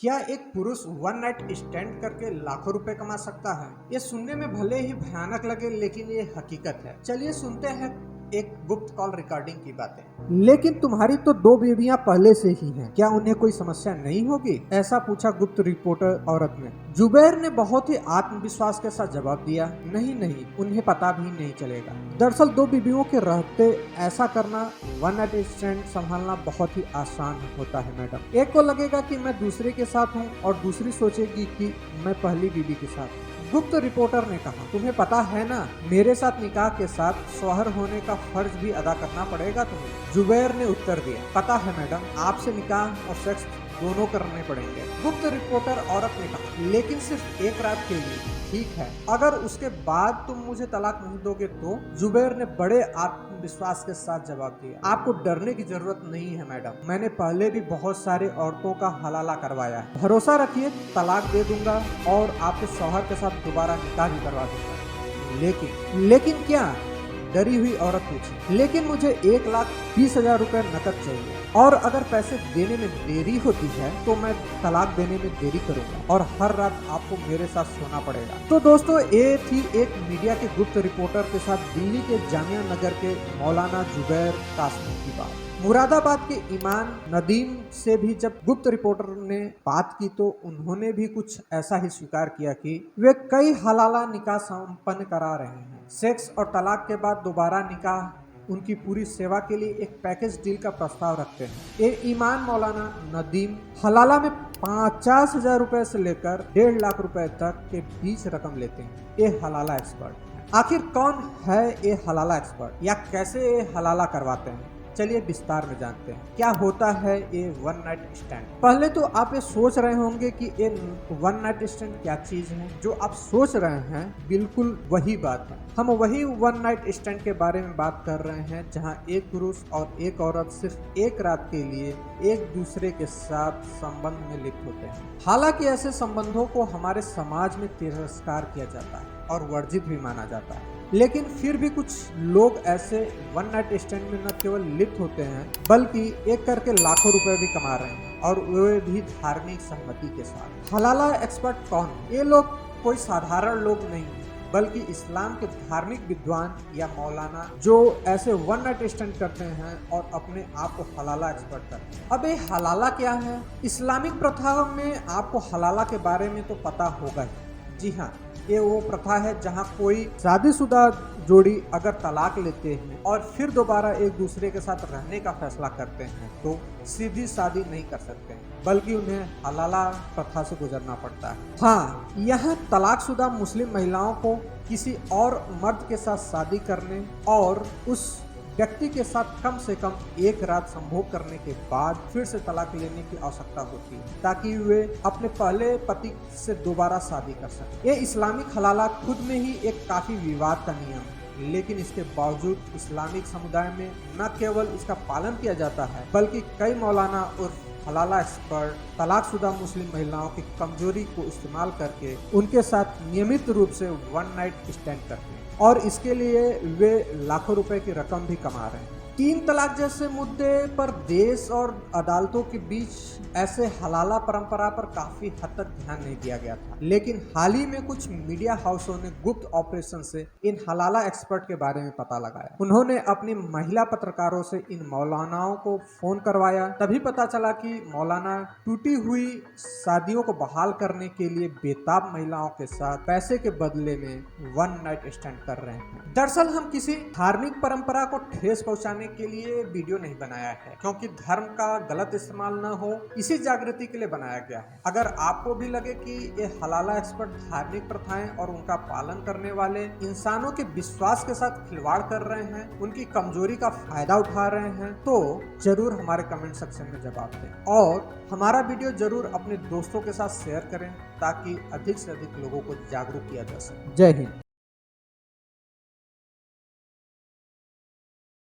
क्या एक पुरुष वन नाइट स्टैंड करके लाखों रुपए कमा सकता है? ये सुनने में भले ही भयानक लगे, लेकिन ये हकीकत है। चलिए सुनते हैं एक गुप्त कॉल रिकॉर्डिंग की बातें। लेकिन तुम्हारी तो 2 बेबियां पहले से ही हैं, क्या उन्हें कोई समस्या नहीं होगी? ऐसा पूछा गुप्त रिपोर्टर औरत ने। जुबैर ने बहुत ही आत्मविश्वास के साथ जवाब दिया, नहीं नहीं, उन्हें पता भी नहीं चलेगा। दरअसल 2 बीवियों के रहते ऐसा करना, वन नाइट स्टैंड संभालना बहुत ही आसान होता है मैडम। एक को लगेगा कि मैं दूसरे के साथ हूँ और दूसरी सोचेगी कि मैं पहली बीवी के साथ हूँ। गुप्त रिपोर्टर ने कहा, तुम्हें पता है ना, मेरे साथ निकाह के साथ शौहर होने का फर्ज भी अदा करना पड़ेगा तुम्हें। जुबैर ने उत्तर दिया, पता है मैडम, आपसे निकाह और सेक्स दोनों करने पड़ेंगे। गुप्त रिपोर्टर औरत ने कहा, लेकिन सिर्फ एक रात के लिए। ठीक है, अगर उसके बाद तुम मुझे तलाक नहीं दोगे तो? जुबैर ने बड़े आत्मविश्वास के साथ जवाब दिया, आपको डरने की जरूरत नहीं है मैडम, मैंने पहले भी बहुत सारे औरतों का हलाला करवाया है। भरोसा रखिए, तलाक दे दूंगा और आपके शौहर के साथ दोबारा निकाह भी करवा दूंगा। लेकिन क्या? डरी हुई औरत पूछी। लेकिन मुझे 1,20,000 रुपए नकद चाहिए, और अगर पैसे देने में देरी होती है तो मैं तलाक देने में देरी करूंगा और हर रात आपको मेरे साथ सोना पड़ेगा। तो दोस्तों, ये थी एक मीडिया के गुप्त रिपोर्टर के साथ दिल्ली के जामिया नगर के मौलाना जुबैर कासमी की बात। मुरादाबाद के ईमान नदीम से भी जब गुप्त रिपोर्टर ने बात की तो उन्होंने भी कुछ ऐसा ही स्वीकार किया कि वे कई हलाला निकाह संपन्न करा रहे हैं। सेक्स और तलाक के बाद दोबारा निकाह उनकी पूरी सेवा के लिए एक पैकेज डील का प्रस्ताव रखते हैं। ये ईमान मौलाना नदीम हलाला में 50,000 रुपए से लेकर 1.5 लाख रुपए तक के बीच रकम लेते हैं। ये हलाला एक्सपर्ट। आखिर कौन है ये हलाला एक्सपर्ट, या कैसे ये हलाला करवाते हैं? चलिए विस्तार में जानते हैं क्या होता है ये वन नाइट स्टैंड। पहले तो आप ये सोच रहे होंगे कि ये वन नाइट स्टैंड क्या चीज है। जो आप सोच रहे हैं बिल्कुल वही बात है। हम वही वन नाइट स्टैंड के बारे में बात कर रहे हैं जहां एक पुरुष और एक औरत सिर्फ एक रात के लिए एक दूसरे के साथ संबंध में लिप्त होते हैं। हालांकि ऐसे संबंधों को हमारे समाज में तिरस्कार किया जाता है और वर्जित भी माना जाता है, लेकिन फिर भी कुछ लोग ऐसे वन नाइट स्टैंड में न केवल लिप्त होते हैं बल्कि एक करके लाखों रुपए भी कमा रहे हैं, और वे भी धार्मिक सहमति के साथ। हलाला एक्सपर्ट कौन? ये लोग कोई साधारण लोग नहीं बल्कि इस्लाम के धार्मिक विद्वान या मौलाना जो ऐसे वन नाइट स्टैंड करते हैं और अपने आप को हलाला एक्सपर्ट करते हैं। अब ये हलाला क्या है? इस्लामिक प्रथाओं में आपको हलाला के बारे में तो पता होगा ही। जी हाँ, ये वो प्रथा है जहाँ कोई शादीशुदा जोड़ी अगर तलाक लेते हैं और फिर दोबारा एक दूसरे के साथ रहने का फैसला करते हैं तो सीधी शादी नहीं कर सकते हैं, बल्कि उन्हें हलाला प्रथा से गुजरना पड़ता है। हाँ, यहाँ तलाकशुदा मुस्लिम महिलाओं को किसी और मर्द के साथ शादी करने और उस व्यक्ति के साथ कम से कम एक रात संभोग करने के बाद फिर से तलाक लेने की आवश्यकता होती है ताकि वे अपने पहले पति से दोबारा शादी कर सकें। ये इस्लामिक हलाला खुद में ही एक काफी विवाद का नियम है, लेकिन इसके बावजूद इस्लामिक समुदाय में न केवल इसका पालन किया जाता है बल्कि कई मौलाना और हलाला एक्सपर्ट तलाकशुदा मुस्लिम महिलाओं की कमजोरी को इस्तेमाल करके उनके साथ नियमित रूप से वन नाइट स्टैंड करते हैं, और इसके लिए वे लाखों रुपए की रकम भी कमा रहे हैं। 3 तलाक जैसे मुद्दे पर देश और अदालतों के बीच ऐसे हलाला परंपरा पर काफी हद तक ध्यान नहीं दिया गया था, लेकिन हाल ही में कुछ मीडिया हाउसों ने गुप्त ऑपरेशन से इन हलाला एक्सपर्ट के बारे में पता लगाया। उन्होंने अपनी महिला पत्रकारों से इन मौलानाओं को फोन करवाया, तभी पता चला कि मौलाना टूटी हुई शादियों को बहाल करने के लिए बेताब महिलाओं के साथ पैसे के बदले में वन नाइट स्टैंड कर रहे हैं। दरअसल हम किसी धार्मिक परंपरा को ठेस पहुंचाने के लिए वीडियो नहीं बनाया है, क्योंकि धर्म का गलत इस्तेमाल न हो, इसी जागृति के लिए बनाया गया है। अगर आपको भी लगे कि ये हलाला एक्सपर्ट धार्मिक प्रथाएं और उनका पालन करने वाले इंसानों के विश्वास के साथ खिलवाड़ कर रहे हैं, उनकी कमजोरी का फायदा उठा रहे हैं, तो जरूर हमारे कमेंट सेक्शन में जवाब दें और हमारा वीडियो जरूर अपने दोस्तों के साथ शेयर करें ताकि अधिक से अधिक लोगों को जागरूक किया जा सके। जय हिंद।